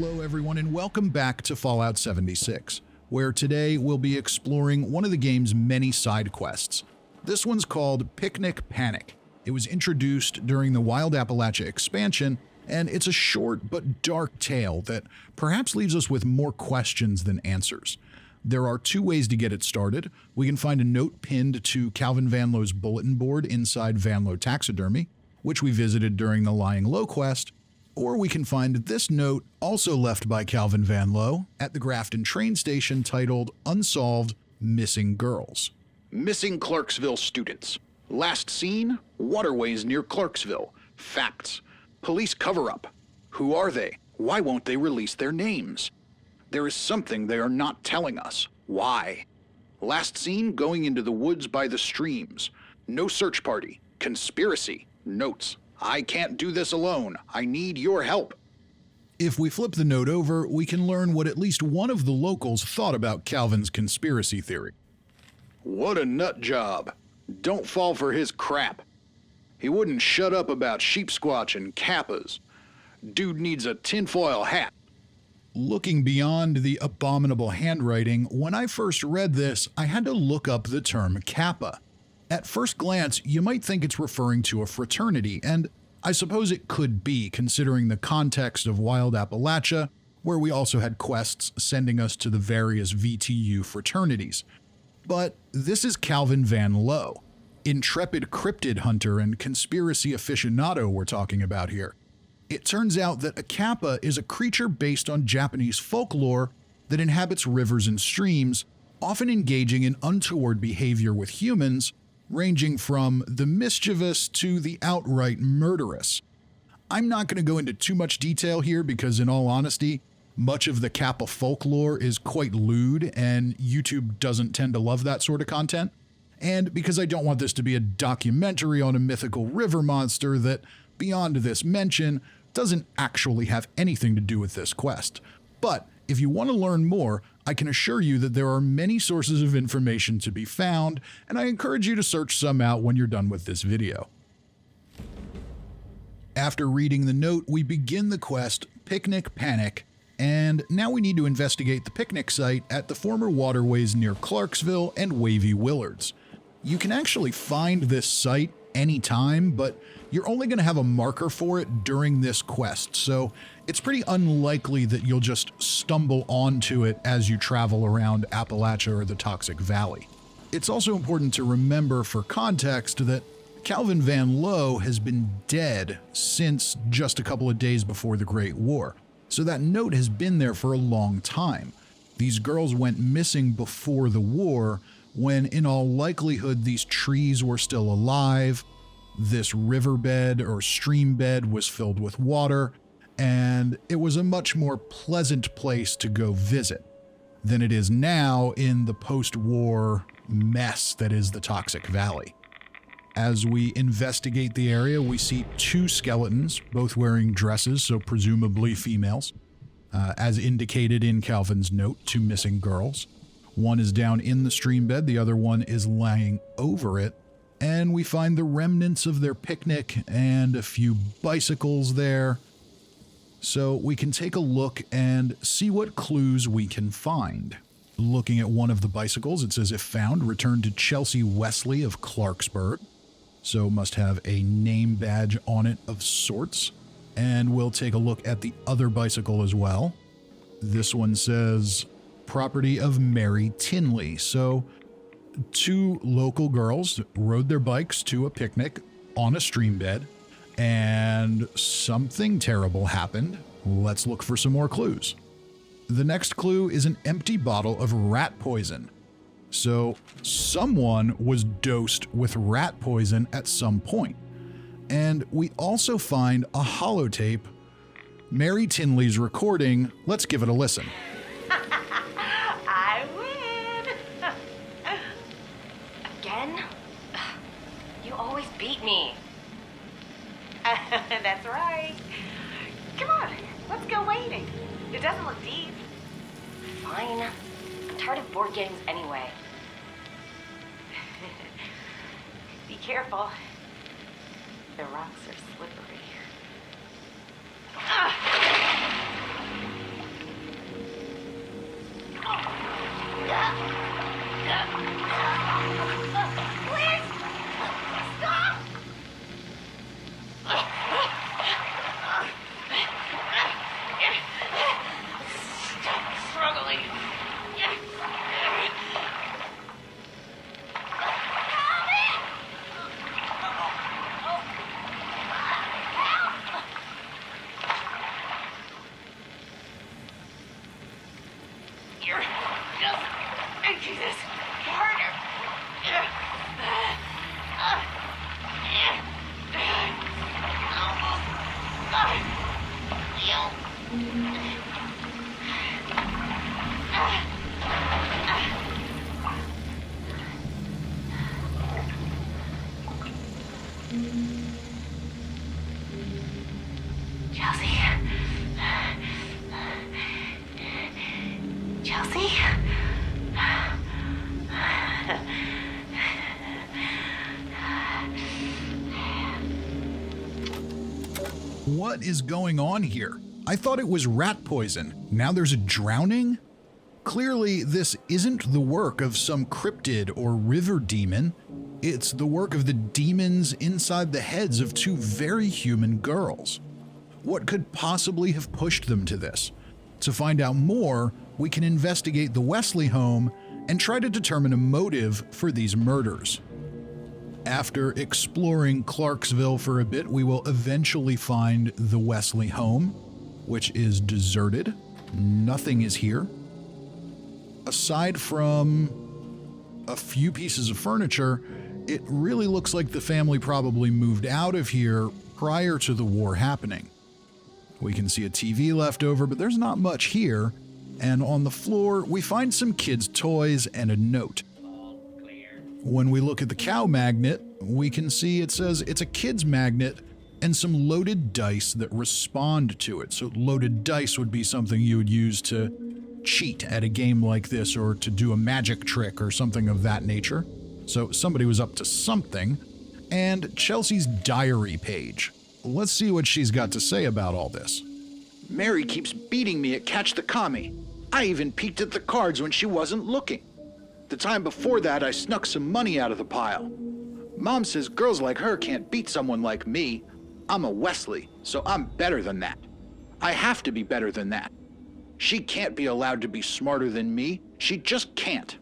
Hello everyone and welcome back to Fallout 76, where today we'll be exploring one of the game's many side quests. This one's called Picnic Panic. It was introduced during the Wild Appalachia expansion, and it's a short but dark tale that perhaps leaves us with more questions than answers. There are two ways to get it started. We can find a note pinned to Calvin Van Lowe's bulletin board inside Van Lowe Taxidermy, which we visited during the Lying Low quest, or we can find this note, also left by Calvin Van Lowe, at the Grafton train station titled Unsolved Missing Girls. Missing Clarksville students. Last seen, waterways near Clarksville. Facts. Police cover-up. Who are they? Why won't they release their names? There is something they are not telling us. Why? Last seen going into the woods by the streams. No search party. Conspiracy. Notes. I can't do this alone. I need your help. If we flip the note over, we can learn what at least one of the locals thought about Calvin's conspiracy theory. What a nut job. Don't fall for his crap. He wouldn't shut up about sheep squatch and kappas. Dude needs a tinfoil hat. Looking beyond the abominable handwriting, when I first read this, I had to look up the term kappa. At first glance, you might think it's referring to a fraternity, and I suppose it could be, considering the context of Wild Appalachia, where we also had quests sending us to the various VTU fraternities. But this is Calvin Van Lowe, intrepid cryptid hunter and conspiracy aficionado we're talking about here. It turns out that a kappa is a creature based on Japanese folklore that inhabits rivers and streams, often engaging in untoward behavior with humans, ranging from the mischievous to the outright murderous. I'm not going to go into too much detail here because, in all honesty, much of the Kappa folklore is quite lewd and YouTube doesn't tend to love that sort of content, and because I don't want this to be a documentary on a mythical river monster that, beyond this mention, doesn't actually have anything to do with this quest. But if you want to learn more, I can assure you that there are many sources of information to be found, and I encourage you to search some out when you're done with this video. After reading the note, we begin the quest Picnic Panic, and now we need to investigate the picnic site at the former waterways near Clarksville and Wavy Willards. You can actually find this site anytime, but you're only going to have a marker for it during this quest, so it's pretty unlikely that you'll just stumble onto it as you travel around Appalachia or the Toxic Valley. It's also important to remember for context that Calvin Van Lowe has been dead since just a couple of days before the Great War, so that note has been there for a long time. These girls went missing before the war, when in all likelihood these trees were still alive, this riverbed or stream bed was filled with water, and it was a much more pleasant place to go visit than it is now in the post-war mess that is the Toxic Valley. As we investigate the area, we see two skeletons, both wearing dresses, so presumably females, as indicated in Calvin's note to missing girls. One is down in the stream bed, the other one is lying over it, and we find the remnants of their picnic and a few bicycles there. So we can take a look and see what clues we can find. Looking at one of the bicycles, it says if found, return to Chelsea Wesley of Clarksburg. So must have a name badge on it of sorts. And we'll take a look at the other bicycle as well. This one says property of Mary Tinley. So two local girls rode their bikes to a picnic on a stream bed, and something terrible happened. Let's look for some more clues. The next clue is an empty bottle of rat poison. So someone was dosed with rat poison at some point. And we also find a holotape, Mary Tinley's recording. Let's give it a listen. I win! Again? You always beat me. That's right. Come on, let's go waiting. It doesn't look deep. Fine. I'm tired of board games anyway. Be careful. The rocks are slippery. Jesus. Harder. Chelsea? Chelsea? What is going on here? I thought it was rat poison. Now there's a drowning? Clearly, this isn't the work of some cryptid or river demon. It's the work of the demons inside the heads of two very human girls. What could possibly have pushed them to this? To find out more, we can investigate the Wesley home and try to determine a motive for these murders. After exploring Clarksville for a bit, we will eventually find the Wesley home, which is deserted. Nothing is here. Aside from a few pieces of furniture, it really looks like the family probably moved out of here prior to the war happening. We can see a TV left over, but there's not much here. And on the floor, we find some kids' toys and a note. When we look at the cow magnet, we can see it says it's a kid's magnet and some loaded dice that respond to it. So loaded dice would be something you would use to cheat at a game like this or to do a magic trick or something of that nature. So somebody was up to something. And Chelsea's diary page. Let's see what she's got to say about all this. Mary keeps beating me at Catch the Commie. I even peeked at the cards when she wasn't looking. The time before that, I snuck some money out of the pile. Mom says girls like her can't beat someone like me. I'm a Wesley, so I'm better than that. I have to be better than that. She can't be allowed to be smarter than me. She just can't.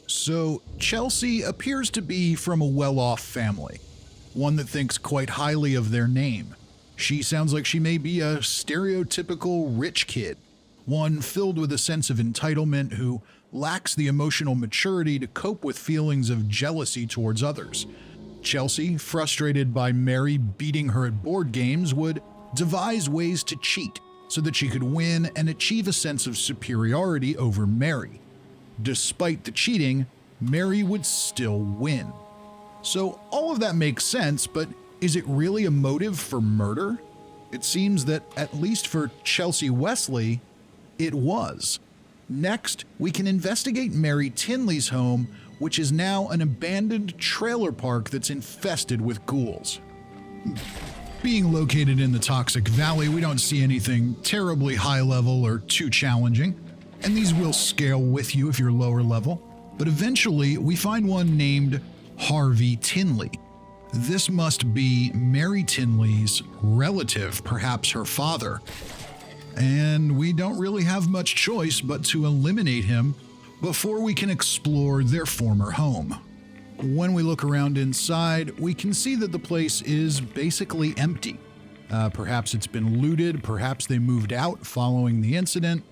So Chelsea appears to be from a well-off family, one that thinks quite highly of their name. She sounds like she may be a stereotypical rich kid, one filled with a sense of entitlement who lacks the emotional maturity to cope with feelings of jealousy towards others. Chelsea, frustrated by Mary beating her at board games, would devise ways to cheat so that she could win and achieve a sense of superiority over Mary. Despite the cheating, Mary would still win. So all of that makes sense, but is it really a motive for murder? It seems that, at least for Chelsea Wesley, it was. Next, we can investigate Mary Tinley's home, which is now an abandoned trailer park that's infested with ghouls. Being located in the Toxic Valley, we don't see anything terribly high level or too challenging, and these will scale with you if you're lower level. But eventually, we find one named Harvey Tinley. This must be Mary Tinley's relative, perhaps her father. And we don't really have much choice but to eliminate him before we can explore their former home. When we look around inside, we can see that the place is basically empty. Perhaps it's been looted, perhaps they moved out following the incident.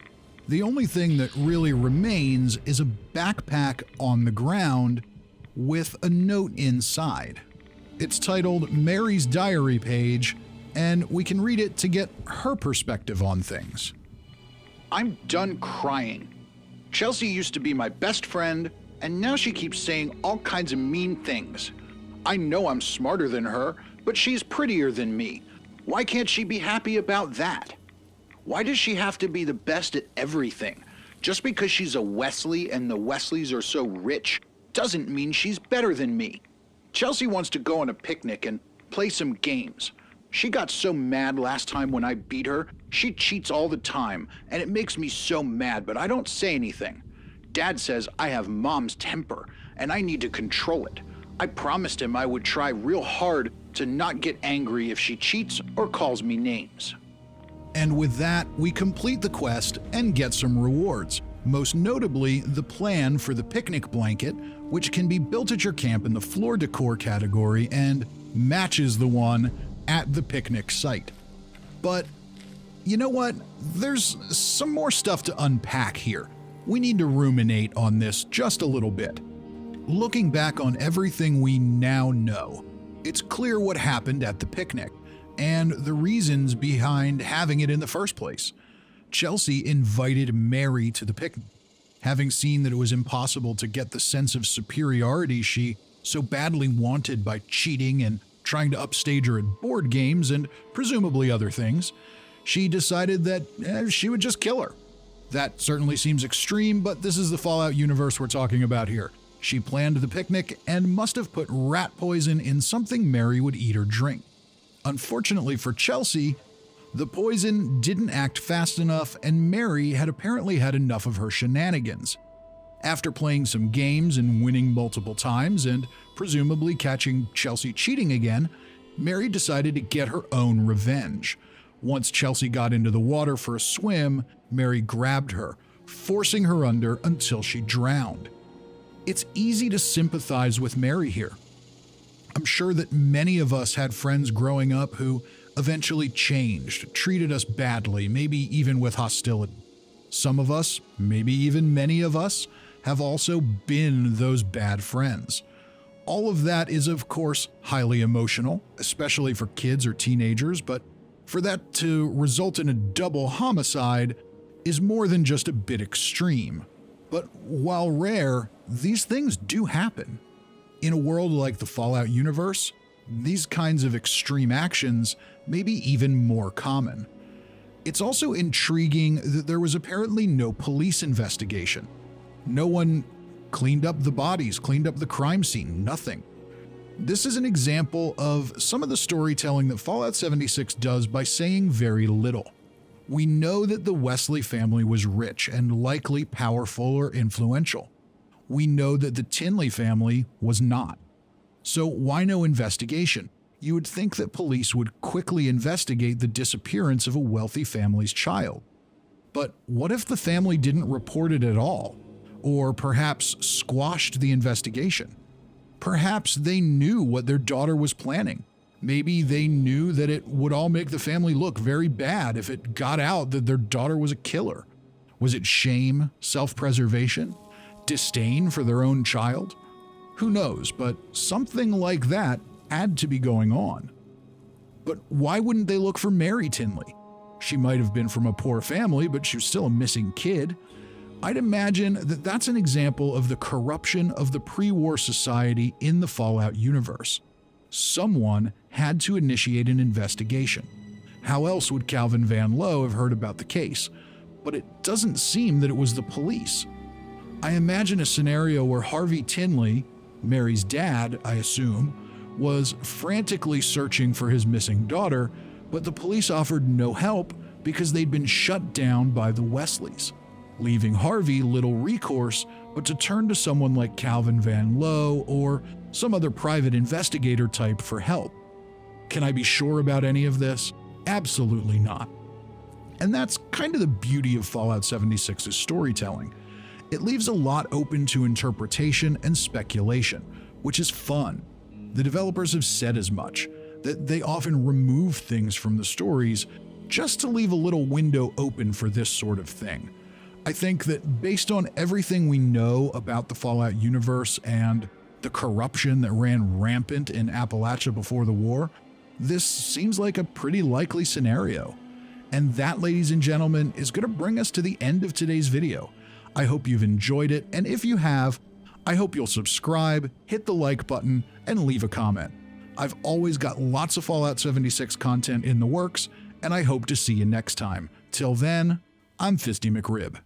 The only thing that really remains is a backpack on the ground with a note inside. It's titled Mary's Diary Page, and we can read it to get her perspective on things. I'm done crying. Chelsea used to be my best friend, and now she keeps saying all kinds of mean things. I know I'm smarter than her, but she's prettier than me. Why can't she be happy about that? Why does she have to be the best at everything? Just because she's a Wesley and the Wesleys are so rich doesn't mean she's better than me. Chelsea wants to go on a picnic and play some games. She got so mad last time when I beat her. She cheats all the time, and it makes me so mad, but I don't say anything. Dad says I have Mom's temper, and I need to control it. I promised him I would try real hard to not get angry if she cheats or calls me names. And with that, we complete the quest and get some rewards. Most notably, the plan for the picnic blanket, which can be built at your camp in the floor decor category and matches the one at the picnic site. But you know what? There's some more stuff to unpack here. we need to ruminate on this just a little bit. Looking back on everything we now know, it's clear what happened at the picnic and the reasons behind having it in the first place. Chelsea invited Mary to the picnic, having seen that it was impossible to get the sense of superiority she so badly wanted by cheating and trying to upstage her at board games and presumably other things. She decided that she would just kill her. That certainly seems extreme, but this is the Fallout universe we're talking about here. She planned the picnic and must have put rat poison in something Mary would eat or drink. Unfortunately for Chelsea, the poison didn't act fast enough, and Mary had apparently had enough of her shenanigans. After playing some games and winning multiple times, and presumably catching Chelsea cheating again, Mary decided to get her own revenge. Once Chelsea got into the water for a swim, Mary grabbed her, forcing her under until she drowned. It's easy to sympathize with Mary here. I'm sure that many of us had friends growing up who eventually changed, treated us badly, maybe even with hostility. Some of us, maybe even many of us, have also been those bad friends. All of that is, of course, highly emotional, especially for kids or teenagers, but for that to result in a double homicide is more than just a bit extreme. But while rare, these things do happen. In a world like the Fallout universe, these kinds of extreme actions may be even more common. It's also intriguing that there was apparently no police investigation. No one cleaned up the bodies, cleaned up the crime scene, nothing. This is an example of some of the storytelling that Fallout 76 does by saying very little. We know that the Wesley family was rich and likely powerful or influential. We know that the Tinley family was not. So why no investigation? You would think that police would quickly investigate the disappearance of a wealthy family's child. But what if the family didn't report it at all? Or perhaps squashed the investigation? Perhaps they knew what their daughter was planning. Maybe they knew that it would all make the family look very bad if it got out that their daughter was a killer. Was it shame, self-preservation, disdain for their own child? Who knows, but something like that had to be going on. But why wouldn't they look for Mary Tinley? She might have been from a poor family, but she was still a missing kid. I'd imagine that that's an example of the corruption of the pre-war society in the Fallout universe. Someone had to initiate an investigation. How else would Calvin Van Lowe have heard about the case? But it doesn't seem that it was the police. I imagine a scenario where Harvey Tinley, Mary's dad, I assume, was frantically searching for his missing daughter, but the police offered no help because they'd been shut down by the Wesleys, leaving Harvey little recourse but to turn to someone like Calvin Van Lowe or some other private investigator type for help. Can I be sure about any of this? Absolutely not. And that's kind of the beauty of Fallout 76's storytelling. It leaves a lot open to interpretation and speculation, which is fun. The developers have said as much, that they often remove things from the stories just to leave a little window open for this sort of thing. I think that based on everything we know about the Fallout universe and the corruption that ran rampant in Appalachia before the war, this seems like a pretty likely scenario. And that, ladies and gentlemen, is going to bring us to the end of today's video. I hope you've enjoyed it, and if you have, I hope you'll subscribe, hit the like button, and leave a comment. I've always got lots of Fallout 76 content in the works, and I hope to see you next time. Till then, I'm Fisty McRib.